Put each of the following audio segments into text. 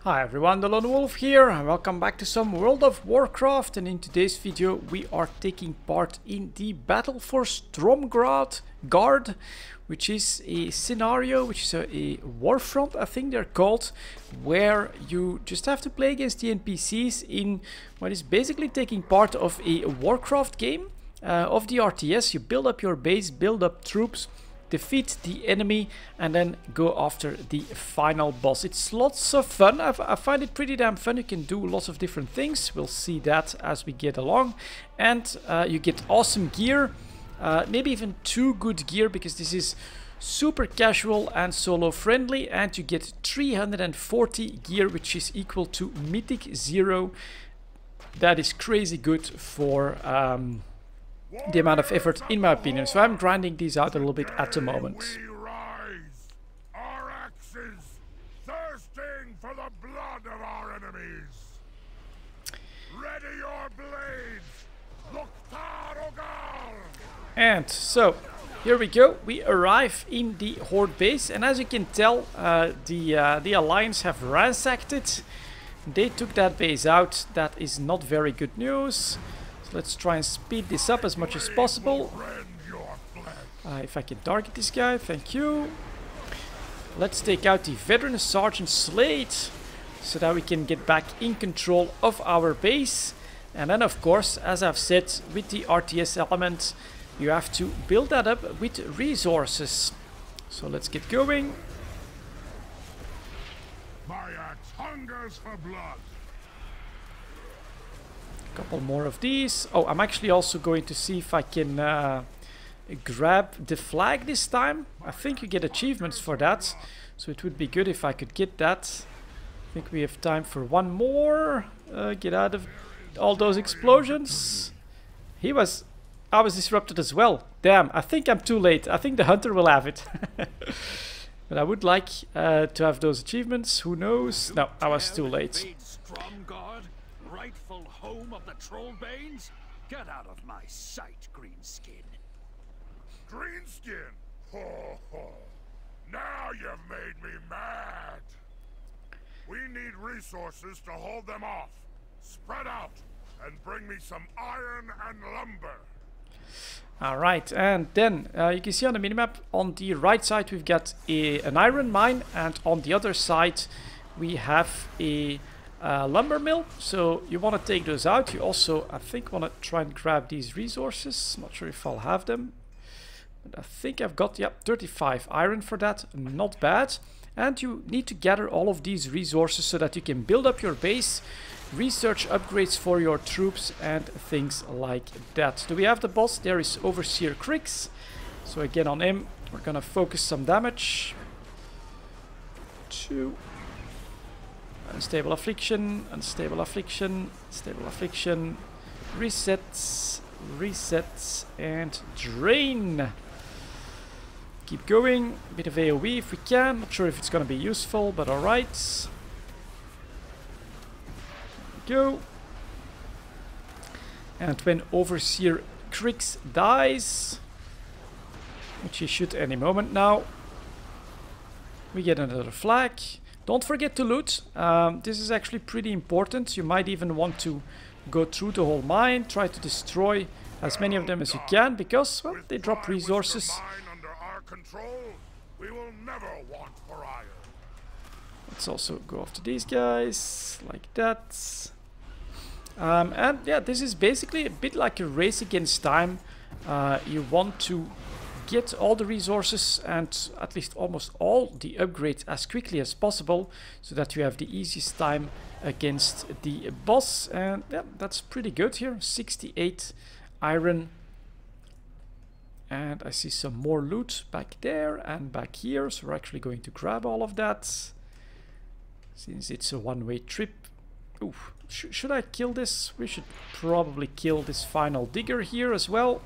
Hi everyone, delonewolf here, and welcome back to some World of Warcraft. And in today's video we are taking part in the battle for Stromgarde, which is a scenario, which is a Warfront, I think they're called, where you just have to play against the NPCs in what is basically taking part of a Warcraft game of the RTS. You build up your base, build up troops, defeat the enemy, and then go after the final boss. It's lots of fun. I find it pretty damn fun. You can do lots of different things. We'll see that as we get along. And you get awesome gear, maybe even too good gear, because this is super casual and solo friendly. And you get 340 gear, which is equal to Mythic 0. That is crazy good for the amount of effort, in my opinion. So I'm grinding these out a little bit at the moment. We rise, our axes, thirsting for the blood of our enemies. Ready your blades, And so here we go. We arrive in the Horde base, and as you can tell, the Alliance have ransacked it. They took that base out. That is not very good news. So let's try and speed this up as much as possible. If I can target this guy, thank you. Let's take out the veteran Sergeant Slade, so that we can get back in control of our base. And then, of course, as I've said, with the RTS element, you have to build that up with resources. So let's get going. My axe hungers for blood. Couple more of these. Oh, I'm actually also going to see if I can grab the flag this time. I think you get achievements for that, so it would be good if I could get that. I think we have time for one more. Get out of all those explosions. I was disrupted as well. Damn, I think I'm too late. I think the hunter will have it. But I would like to have those achievements. Who knows? No, I was too late. Stromgarde, rightful home of the Trollbanes? Get out of my sight, Greenskin. Greenskin? Ho ho. Now you've made me mad. We need resources to hold them off. Spread out and bring me some iron and lumber. Alright, and then you can see on the minimap on the right side we've got an iron mine, and on the other side we have a lumber mill. So you want to take those out. You also, I think, want to try and grab these resources. Not sure if I'll have them, but I think I've got, yep, 35 iron for that. Not bad. And you need to gather all of these resources so that you can build up your base, research upgrades for your troops, and things like that. Do we have the boss? There is Overseer Crix. So again, on him we're gonna focus some damage. 2. Unstable affliction, unstable affliction, stable affliction, resets, resets, and drain. Keep going. A bit of AoE if we can. Not sure if it's gonna be useful, but alright. Go. And when Overseer Crix dies, which he should any moment now, we get another flag. Don't forget to loot. This is actually pretty important. You might even want to go through the whole mine, try to destroy as many of them as you can, because, well, they drop resources. Under our control, we will never want for iron. Let's also go after these guys, like that. And yeah, this is basically a bit like a race against time. You want to get all the resources and at least almost all the upgrades as quickly as possible, so that you have the easiest time against the boss. And yeah, that's pretty good here. 68 iron. And I see some more loot back there and back here, so we're actually going to grab all of that, since it's a one-way trip. Ooh, should I kill this? We should probably kill this final digger here as well.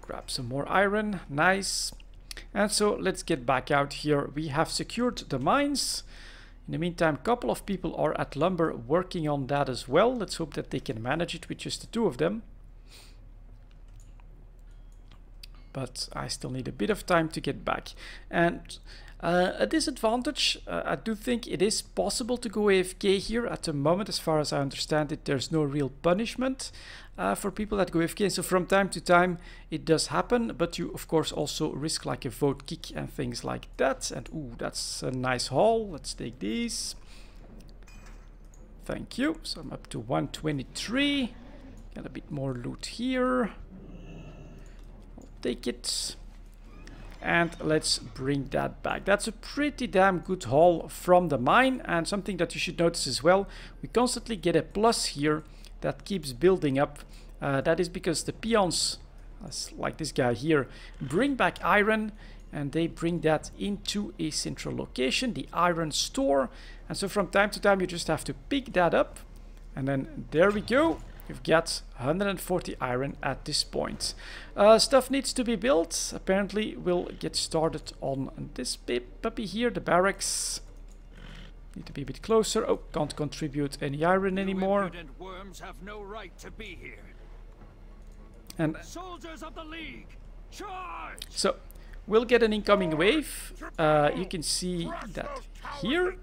Grab some more iron. Nice. And so let's get back out here. We have secured the mines. In the meantime, a couple of people are at lumber working on that as well. Let's hope that they can manage it with just the two of them. but I still need a bit of time to get back. And a disadvantage, I do think it is possible to go AFK here at the moment. As far as I understand it, there's no real punishment for people that go AFK. So from time to time it does happen, but you of course also risk like a vote kick and things like that. And ooh, that's a nice haul. Let's take these. Thank you. So I'm up to 123. Got a bit more loot here. I'll take it. And let's bring that back. That's a pretty damn good haul from the mine. And something that you should notice as well, we constantly get a plus here that keeps building up. That is because the peons, like this guy here, bring back iron, and they bring that into a central location, the iron store. And so from time to time you just have to pick that up, and then there we go. You've got 140 iron at this point. Stuff needs to be built. Apparently we'll get started on this puppy here, the barracks. Need to be a bit closer. Oh, can't contribute any iron anymore. Worms have no right to be here. And soldiers of the League, charge! So we'll get an incoming wave. You can see that here.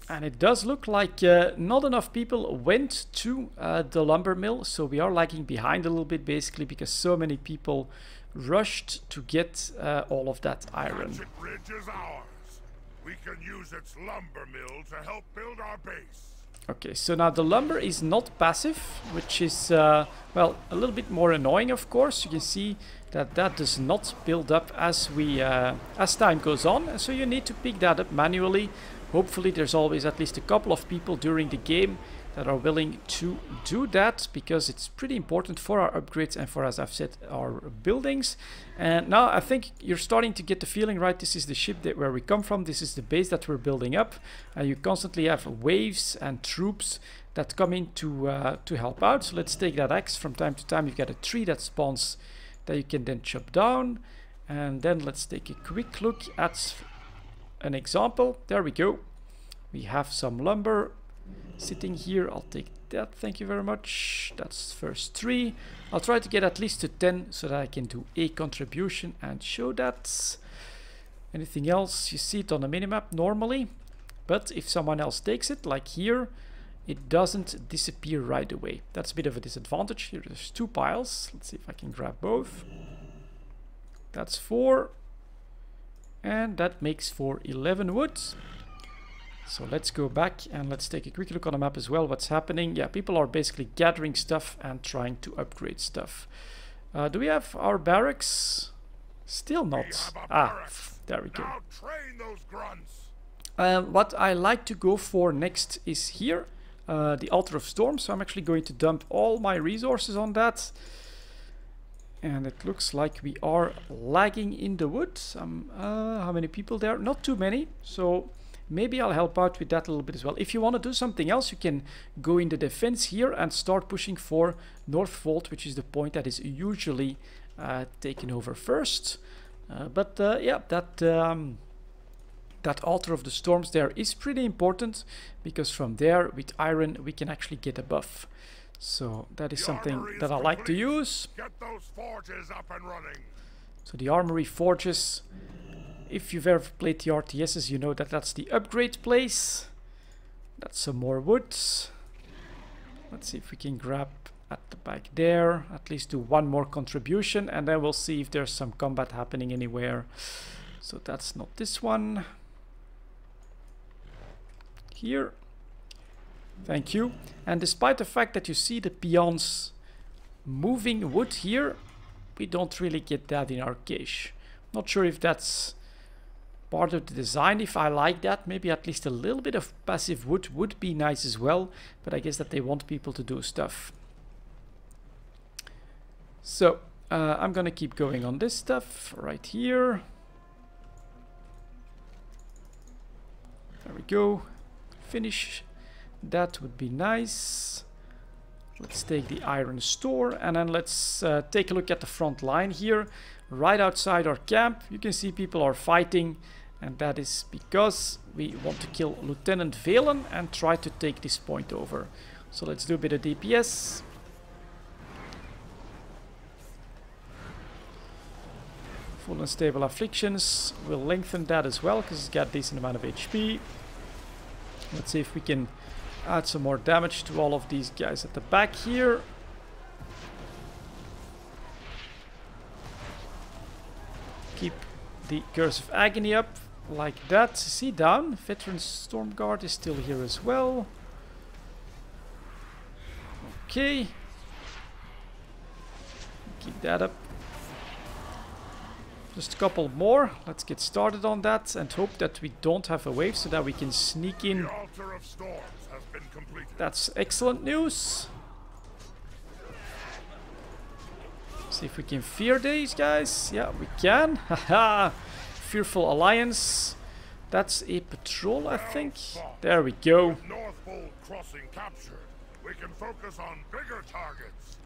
And it does look like not enough people went to the lumber mill, so we are lagging behind a little bit, basically because so many people rushed to get all of that iron. Ridge is ours. We can use its lumber mill to help build our base. Okay, so now the lumber is not passive, which is well, a little bit more annoying, of course. You can see that that does not build up as we as time goes on, and so you need to pick that up manually. Hopefully there's always at least a couple of people during the game that are willing to do that, because it's pretty important for our upgrades and for, as I've said, our buildings. And now I think you're starting to get the feeling, right? This is the ship that where we come from. This is the base that we're building up. You constantly have waves and troops that come in to help out. So let's take that axe. From time to time you've got a tree that spawns that you can then chop down. And then let's take a quick look at an example. There we go. We have some lumber sitting here. I'll take that, thank you very much. That's first 3. I'll try to get at least to 10 so that I can do a contribution and show that. Anything else, you see it on the minimap normally, but if someone else takes it, like here, it doesn't disappear right away. That's a bit of a disadvantage. Here there's 2 piles. Let's see if I can grab both. That's 4, and that makes for 11 wood. So let's go back and let's take a quick look on the map as well. What's happening? Yeah, people are basically gathering stuff and trying to upgrade stuff. Do we have our barracks? Still not. There we go. Now train those grunts. What I like to go for next is here, the Altar of Storm. So I'm actually going to dump all my resources on that. And it looks like we are lagging in the wood. How many people there? Not too many. So maybe I'll help out with that a little bit as well. If you want to do something else, you can go in the defense here and start pushing for North Vault, which is the point that is usually taken over first. Yeah, that Altar of the Storms there is pretty important, because from there with iron we can actually get a buff. So that is something that I like to use. Get those forges up and running. So the armory forges. If you've ever played the RTSs, you know that that's the upgrade place. That's some more wood. Let's see if we can grab at the back there. At least do 1 more contribution, and then we'll see if there's some combat happening anywhere. So that's not this one. Here. Thank you. And despite the fact that you see the peons moving wood here, we don't really get that in our cache. Not sure if that's part of the design. If I like that, maybe at least a little bit of passive wood would be nice as well, but I guess that they want people to do stuff. So I'm gonna keep going on this stuff right here. There we go. Finish that would be nice. Let's take the iron store, and then let's take a look at the front line here. Right outside our camp, you can see people are fighting, and that is because we want to kill Lieutenant Valen and try to take this point over. So let's do a bit of DPS. Full unstable afflictions. We'll lengthen that as well because it's got a decent amount of HP. Let's see if we can add some more damage to all of these guys at the back here. Keep the Curse of Agony up like that. See down. Veteran Stromgarde is still here as well. Okay. Keep that up. Just a couple more. Let's get started on that and hope that we don't have a wave so that we can sneak in. The Altar of Storms has been completed. That's excellent news. See if we can fear these guys. Yeah, we can. Haha. Fearful Alliance. That's a patrol, I think. There we go. With North Pole Crossing captured, we can focus on bigger targets.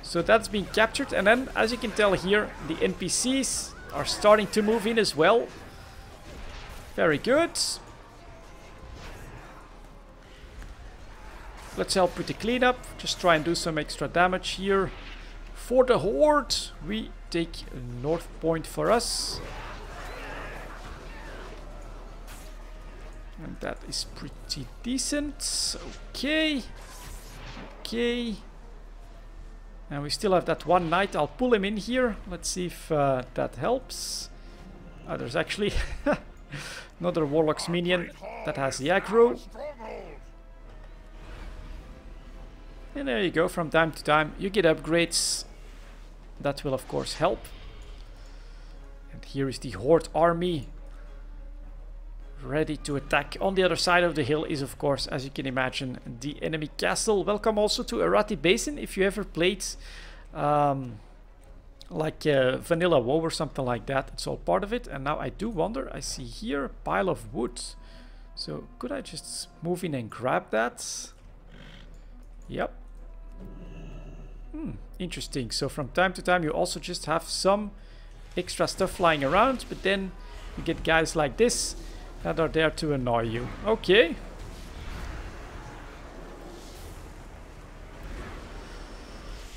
So that's been captured, and then as you can tell here, the NPCs are starting to move in as well. Very good. Let's help with the cleanup. Just try and do some extra damage here. For the Horde, we take North Point for us. And that is pretty decent. Okay. Okay. And we still have that one knight. I'll pull him in here. Let's see if that helps. There's actually another Warlock's minion that has the aggro. And there you go. From time to time you get upgrades. That will of course help. And here is the Horde army. Ready to attack. On the other side of the hill is of course, as you can imagine, the enemy castle. Welcome also to Arati Basin. If you ever played like Vanilla WoW or something like that, it's all part of it. And now I do wonder, I see here pile of wood. So could I just move in and grab that? Yep. Interesting. So from time to time you also just have some extra stuff flying around, but then you get guys like this that are there to annoy you. Okay.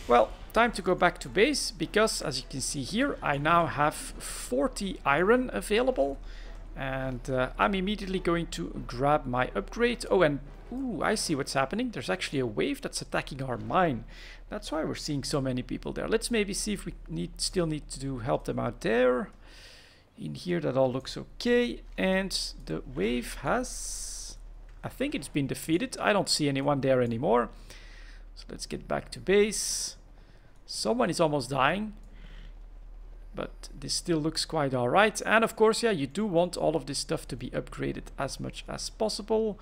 Well, time to go back to base, because as you can see here, I now have 40 iron available. And I'm immediately going to grab my upgrade. Oh, and ooh, I see what's happening. There's actually a wave that's attacking our mine. That's why we're seeing so many people there. Let's maybe see if we still need to help them out there. In here, that all looks okay. And the wave has... I think it's been defeated. I don't see anyone there anymore. So let's get back to base. Someone is almost dying. But this still looks quite alright. And of course, yeah, you do want all of this stuff to be upgraded as much as possible.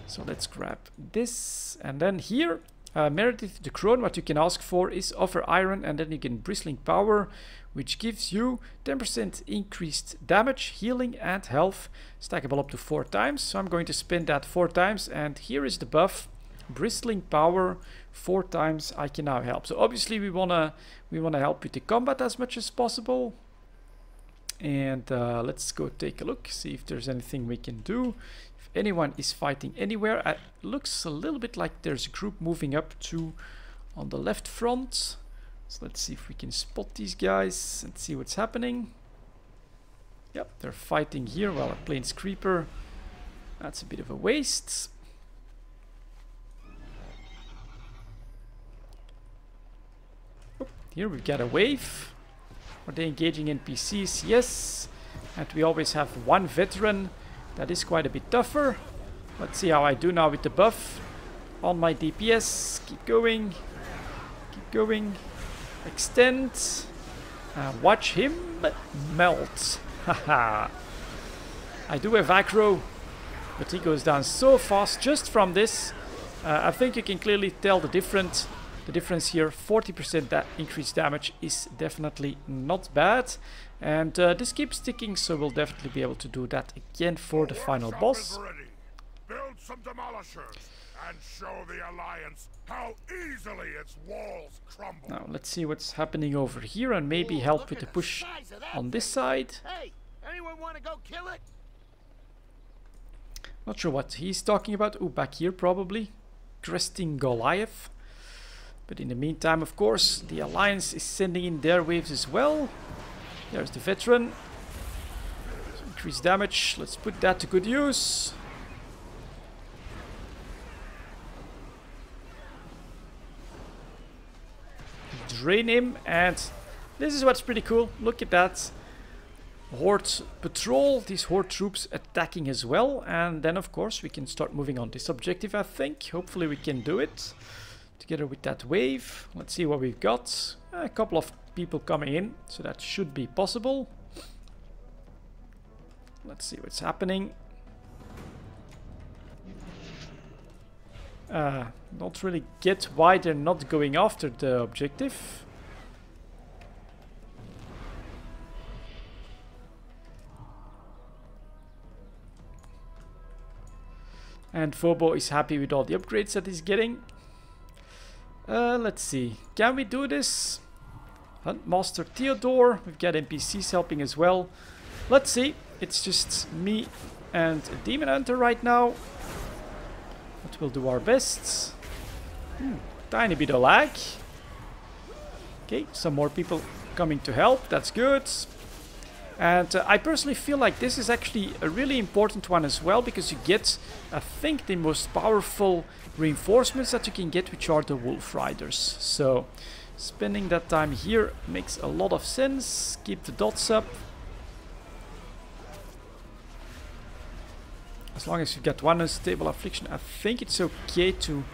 So let's grab this. And then here, Meredith the Crone, what you can ask for is offer iron, and then you get bristling power, which gives you 10% increased damage, healing and health, stackable up to 4 times. So I'm going to spend that 4 times, and here is the buff. Bristling power 4 times. I can now help. So obviously we wanna help with the combat as much as possible. And let's go take a look, see if there's anything we can do. If anyone is fighting anywhere, it looks a little bit like there's a group moving up to on the left front. So let's see if we can spot these guys and see what's happening. Yep, they're fighting here while a Plains Creeper. That's a bit of a waste. Here we've got a wave. Are they engaging NPCs? Yes. And we always have one veteran. That is quite a bit tougher. Let's see how I do now with the buff on my DPS. Keep going. Keep going. Extend. Watch him melt. Haha. I do have aggro, but he goes down so fast just from this. I think you can clearly tell the difference here. 40% that increased damage is definitely not bad. And this keeps ticking, so we'll definitely be able to do that again for the final boss. Build some demolishers and show the Alliance how easily its walls crumble. Now let's see what's happening over here, and maybe help with the push on this side. Hey, anyone want to go kill it? Not sure what he's talking about. Oh, back here probably. Cresting Goliath. But in the meantime, of course, the Alliance is sending in their waves as well. There's the veteran. Increase damage. Let's put that to good use. Drain him, and this is what's pretty cool. Look at that. Horde patrol, these horde troops attacking as well, and then of course we can start moving on this objective, I think. Hopefully we can do it together with that wave. Let's see what we've got. A couple of people coming in, so that should be possible. Let's see what's happening. Not really get why they're not going after the objective. And Phobo is happy with all the upgrades that he's getting. Let's see. Can we do this? Huntmaster Theodore. We've got NPCs helping as well. Let's see. It's just me and a Demon Hunter right now. But we'll do our best. Tiny bit of lag. Okay, some more people coming to help. That's good. And I personally feel like this is actually a really important one as well, because you get, I think, the most powerful reinforcements that you can get, which are the Wolf Riders. So spending that time here makes a lot of sense. Keep the dots up. As long as you get one unstable affliction, I think it's okay to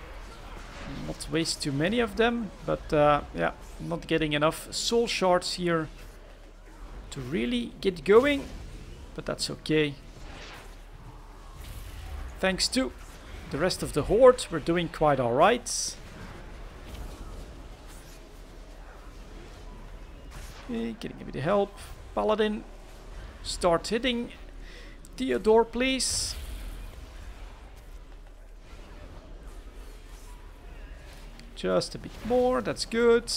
not waste too many of them. But yeah, not getting enough soul shards here to really get going, but that's okay. Thanks to the rest of the horde, we're doing quite alright. Okay, getting a bit of help. Paladin, start hitting Theodore, please. Just a bit more, that's good.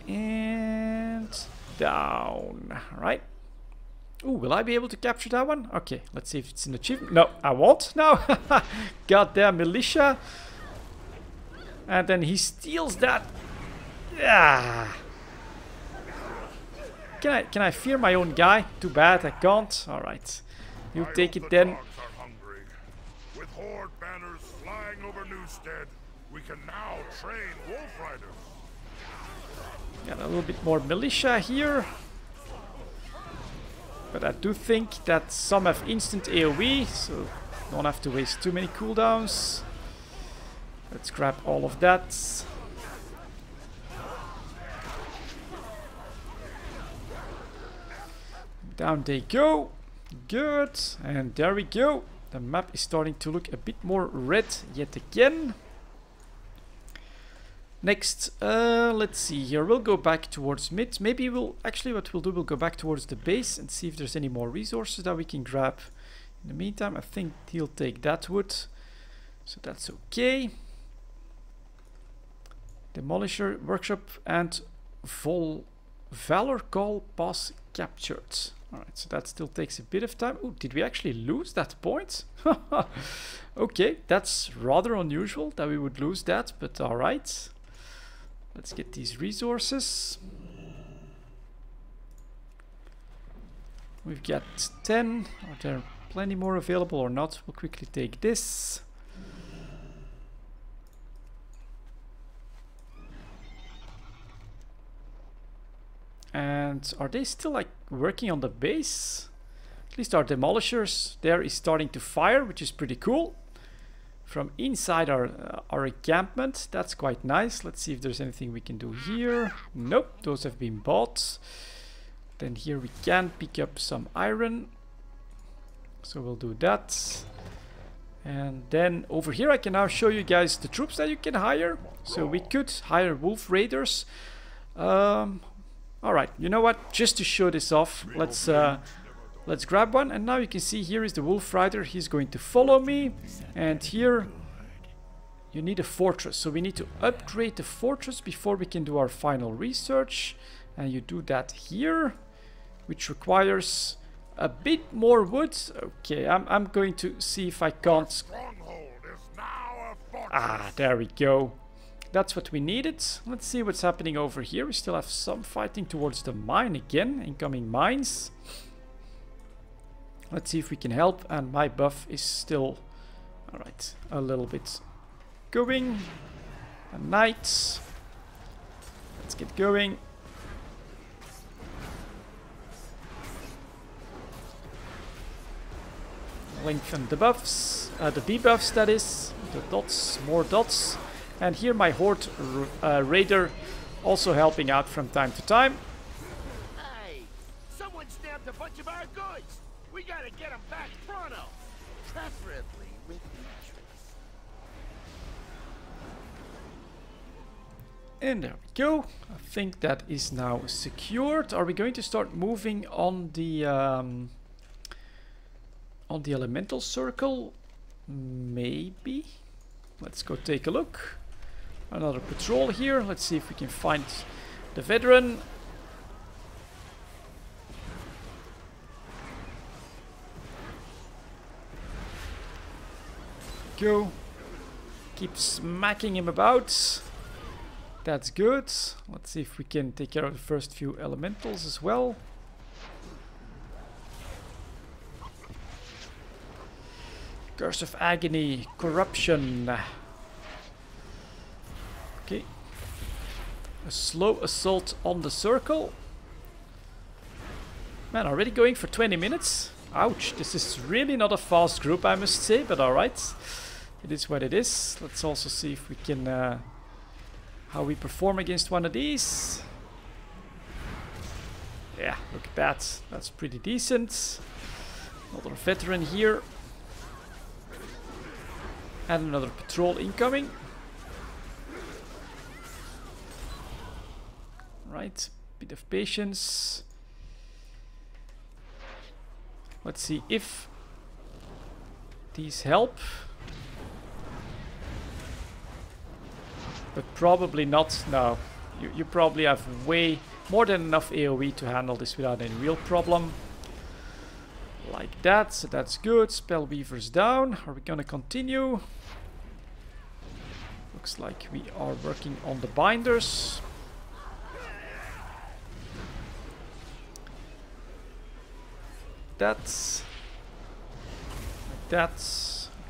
And down. Alright. Ooh, will I be able to capture that one? Okay, let's see if it's an achievement. No, I won't. No. Goddamn militia. And then he steals that. Yeah. Can I fear my own guy? Too bad, I can't. Alright. You take it then. With horde banners flying over Newstead, we can now train Wolf Riders. Got a little bit more militia here. But I do think that some have instant AoE, so don't have to waste too many cooldowns. Let's grab all of that. Down they go. Good. And there we go. The map is starting to look a bit more red yet again. Next, let's see here. We'll go back towards mid. Maybe we'll actually, what we'll do, we'll go back towards the base and see if there's any more resources that we can grab. In the meantime, I think he'll take that wood, so that's okay. Demolisher, workshop, and Valor Call pass captured. Alright, so that still takes a bit of time. Oh, did we actually lose that point? Okay, that's rather unusual that we would lose that, but alright. Let's get these resources. We've got 10. Are there plenty more available or not? We'll quickly take this. And are they still like working on the base? At least our demolishers there is starting to fire, which is pretty cool. From inside our encampment, that's quite nice. Let's see if there's anything we can do here. Nope, those have been bought. Then here we can pick up some iron, so we'll do that. And then over here I can now show you guys the troops that you can hire. So we could hire wolf raiders. Alright, you know what, just to show this off, let's grab one. And now you can see here is the wolf rider. He's going to follow me, and here you need a fortress, so we need to upgrade the fortress before we can do our final research. And you do that here, which requires a bit more wood. Okay, I'm going to see if I can't. Stronghold is now a fortress. There we go. That's what we needed. Let's see what's happening over here. We still have some fighting towards the mine again. Incoming mines. Let's see if we can help. And my buff is still, alright, a little bit going. A knight. Let's get going. Lengthen the buffs. The debuffs, that is. The dots, more dots. And here my Horde Raider also helping out from time to time. Hey, someone snapped a bunch of our goods. We gotta get them back pronto. Preferably with interest. And there we go. I think that is now secured. Are we going to start moving on the elemental circle? Maybe. Let's go take a look. Another patrol here. Let's see if we can find the veteran. Go. Keep smacking him about. That's good. Let's see if we can take care of the first few elementals as well. Curse of Agony, Corruption. Okay. A slow assault on the circle. Man, already going for 20 minutes? Ouch, this is really not a fast group, I must say, but alright. It is what it is. Let's also see if we can... how we perform against one of these. Yeah, look at that. That's pretty decent. Another veteran here. And another patrol incoming. Right, bit of patience. Let's see if these help. But probably not. No, you probably have way more than enough AoE to handle this without any real problem. Like that, so that's good. Spellweaver's down. Are we gonna continue? Looks like we are working on the binders. That's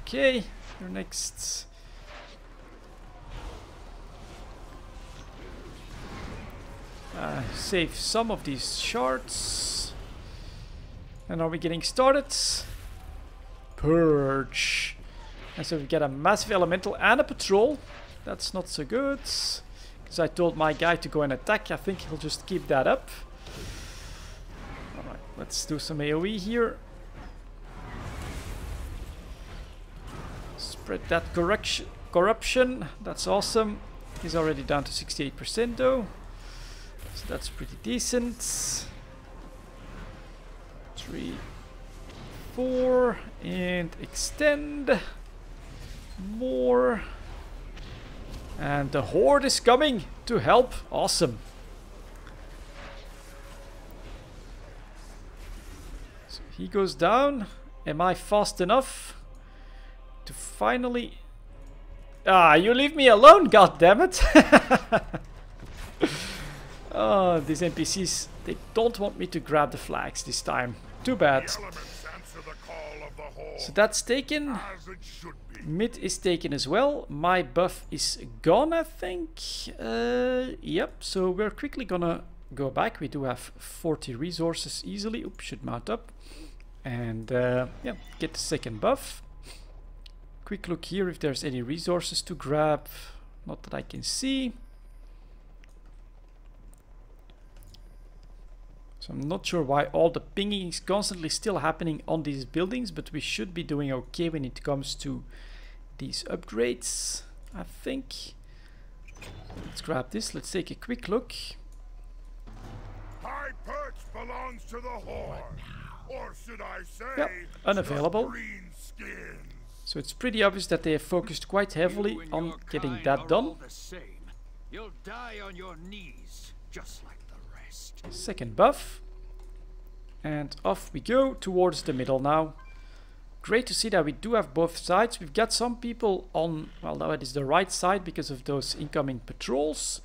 okay. You're next. Save some of these shards. And are we getting started? Purge. And so we get a massive elemental and a patrol. That's not so good. Because I told my guy to go and attack. I think he'll just keep that up. Alright, let's do some AoE here. Spread that corruption. That's awesome. He's already down to 68% though. So that's pretty decent. 3, 4, and extend. More. And the Horde is coming to help. Awesome. So he goes down. Am I fast enough to finally... Ah, you leave me alone, goddammit! Oh, these NPCs, they don't want me to grab the flags this time. Too bad. So that's taken. Mid is taken as well. My buff is gone, I think. Yep, so we're quickly gonna go back. We do have 40 resources easily. Oops, should mount up. And yeah, get the second buff. Quick look here if there's any resources to grab. Not that I can see. So I'm not sure why all the pinging is constantly still happening on these buildings, but we should be doing okay when it comes to these upgrades, I think. Let's grab this. Let's take a quick look. High perch belongs to the Horde, or should I say, yep, unavailable. green skins. So it's pretty obvious that they have focused quite heavily on getting that done. You'll die on your knees, just like the rest. Second buff. And off we go towards the middle now. great to see that we do have both sides. We've got some people on, well, now it is the right side because of those incoming patrols.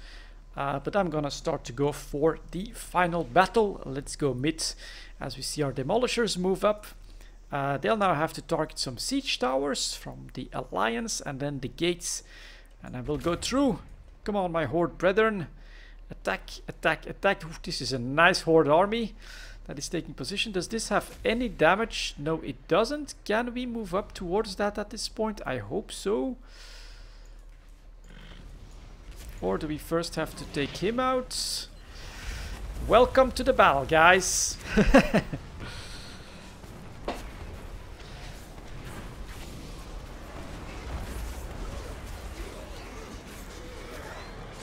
But I'm gonna start to go for the final battle. Let's go mid as we see our demolishers move up. They'll now have to target some siege towers from the Alliance and then the gates. And I will go through. Come on, my horde brethren. Attack, attack, attack. Ooh, this is a nice horde army that is taking position. Does this have any damage? No, it doesn't. Can we move up towards that at this point? I hope so. Or do we first have to take him out? Welcome to the battle, guys.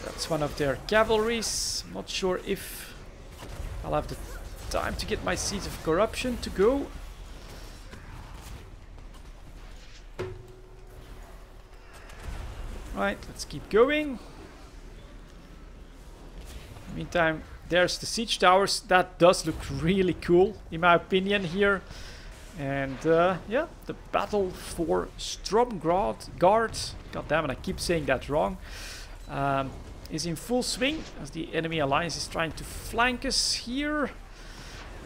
That's one of their cavalries. Not sure if I'll have the time to get my Seeds of Corruption to go. Right, let's keep going. Meantime, there's the siege towers. That does look really cool, in my opinion, here. And yeah, the battle for Stromgarde, god damn it, I keep saying that wrong, is in full swing as the enemy alliance is trying to flank us here.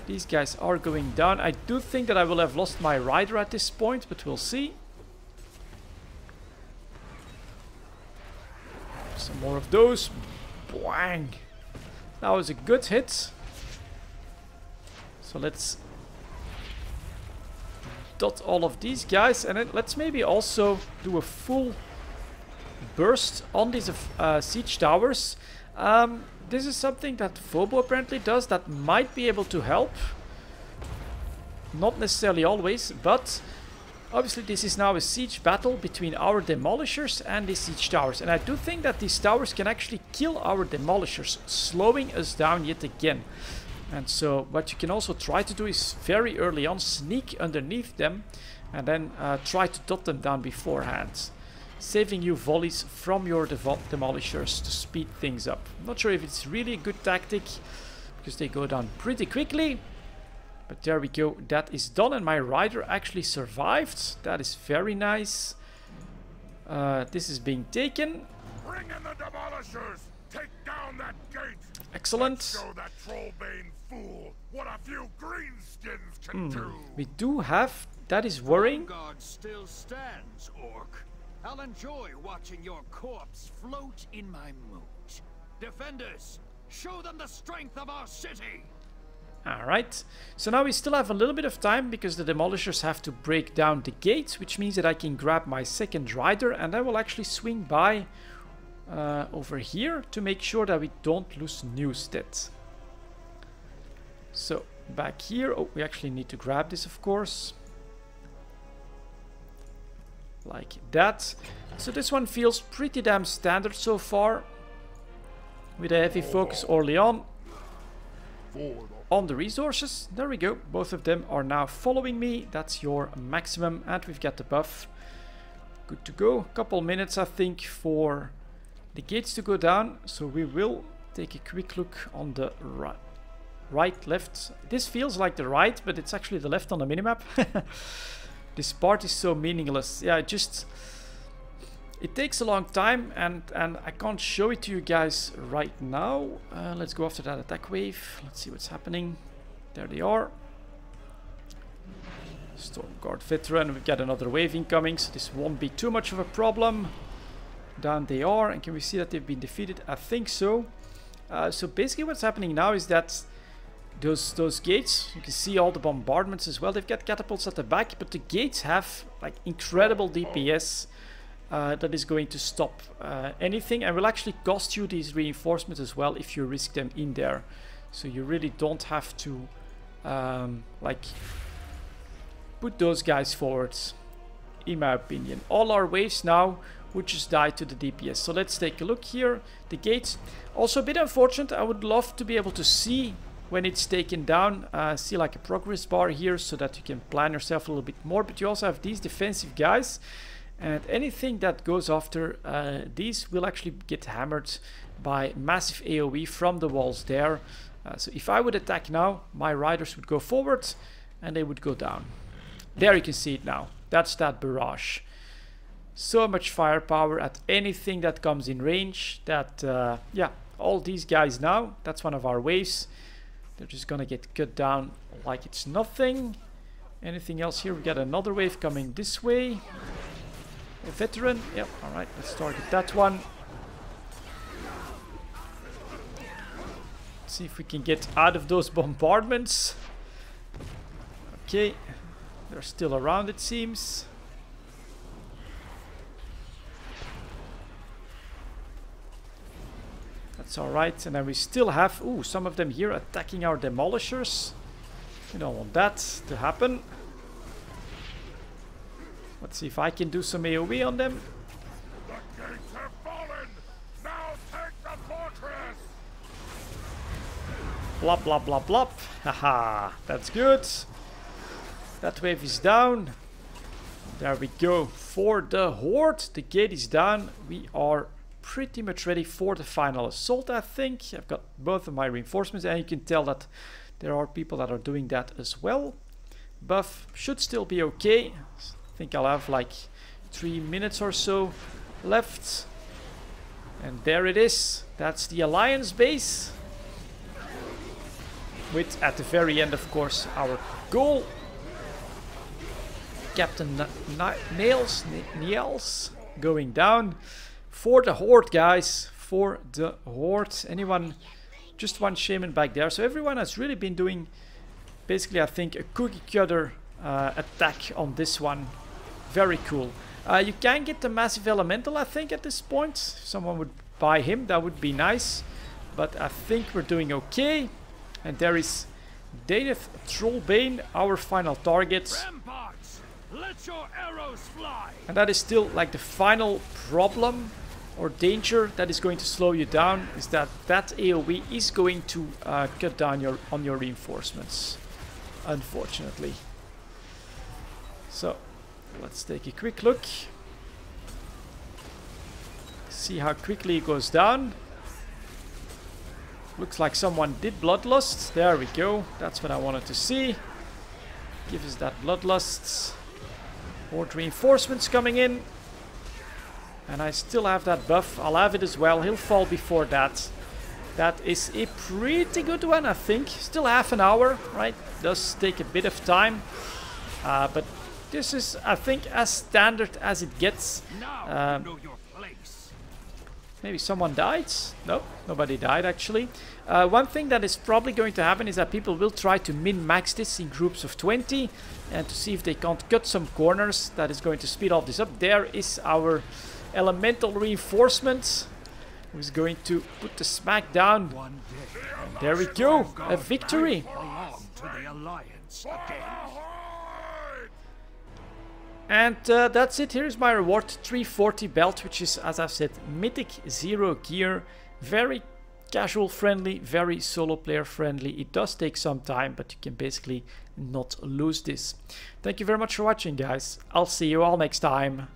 These guys are going down. I do think that I will have lost my rider at this point, but we'll see. Some more of those. Bang! That was a good hit. So let's dot all of these guys, and then let's maybe also do a full burst on these siege towers. This is something that Phobo apparently does that might be able to help. Not necessarily always, but obviously this is now a siege battle between our demolishers and the siege towers. And I do think that these towers can actually kill our demolishers, slowing us down yet again. And so what you can also try to do is very early on sneak underneath them and then try to dot them down beforehand, saving you volleys from your demolishers to speed things up. I'm not sure if it's really a good tactic because they go down pretty quickly. But there we go, that is done, and my rider actually survived. That is very nice. This is being taken. Bring in the demolishers! Take down that gate! Excellent. Let's show that trollbane fool what a few greenskins can do! We do have, that is worrying. Stromgarde still stands, Orc. I'll enjoy watching your corpse float in my moat. Defenders, show them the strength of our city! Alright, so now we still have a little bit of time because the demolishers have to break down the gates, which means that I can grab my second rider and I will actually swing by over here to make sure that we don't lose Newstead. So back here, oh, we actually need to grab this, of course. Like that. So this one feels pretty damn standard so far, with a heavy focus early on the resources. There we go, both of them are now following me. That's your maximum, and we've got the buff. Good to go. Couple minutes I think for the gates to go down, so we will take a quick look on the right, left. This feels like the right, but it's actually the left on the minimap. This part is so meaningless. Yeah, it takes a long time, and I can't show it to you guys right now. Let's go after that attack wave. Let's see what's happening. There they are. Stromgarde veteran. We've got another wave incoming, so this won't be too much of a problem. Down they are, and can we see that they've been defeated? I think so. So basically what's happening now is that those gates, you can see all the bombardments as well. They've got catapults at the back, but the gates have like incredible DPS. That is going to stop anything, and will actually cost you these reinforcements as well if you risk them in there. So you really don't have to like put those guys forward, in my opinion. All our waves now would just die to the DPS. So let's take a look here. The gates, also a bit unfortunate. I would love to be able to see when it's taken down, see like a progress bar here so that you can plan yourself a little bit more. But you also have these defensive guys. And anything that goes after these will actually get hammered by massive AoE from the walls there. So if I would attack now, my riders would go forward and they would go down. There you can see it now. That's that barrage. So much firepower at anything that comes in range that, yeah, all these guys now, that's one of our waves. They're just gonna get cut down like it's nothing. Anything else here? We got another wave coming this way. A veteran. Yep, alright, let's target that one. See if we can get out of those bombardments. Okay, they're still around it seems. That's alright, and then we still have, ooh, some of them here attacking our demolishers. We don't want that to happen. Let's see if I can do some AoE on them. The gates have fallen! Now take the fortress! Blop, blop, blop, blop. Haha, that's good. That wave is down. There we go. For the horde, the gate is down. We are pretty much ready for the final assault, I think. I've got both of my reinforcements, and you can tell that there are people that are doing that as well. Buff should still be okay. I think I'll have like 3 minutes or so left. And there it is. That's the Alliance base. With, at the very end, of course, our goal. Captain Niels going down. For the horde, guys. For the horde. Anyone? Just one shaman back there. So everyone has really been doing, basically, I think, a cookie cutter attack on this one. Very cool. You can get the massive elemental, I think, at this point. If someone would buy him, that would be nice. But I think we're doing okay. And there is Daneth Trollbane, our final target. Ramparts, let your arrows fly. And that is still like the final problem or danger that is going to slow you down, is that AoE is going to cut down on your reinforcements, unfortunately. So let's take a quick look. See how quickly it goes down. Looks like someone did bloodlust. There we go. That's what I wanted to see. Give us that bloodlust. Horde reinforcements coming in. And I still have that buff. I'll have it as well. He'll fall before that. That is a pretty good one, I think. Still half an hour, right? Does take a bit of time. But this is, I think, as standard as it gets. Now you know your place. Maybe someone died? No, nobody died actually. One thing that is probably going to happen is that people will try to min-max this in groups of 20 and to see if they can't cut some corners. That is going to speed all this up. There is our elemental reinforcement who's going to put the smack down. And there we go, a victory. Belong to the Alliance again. And that's it. Here's my reward, 340 belt, which is, as I've said, Mythic 0 gear. Very casual friendly, very solo player friendly. It does take some time, but you can basically not lose this. Thank you very much for watching, guys. I'll see you all next time.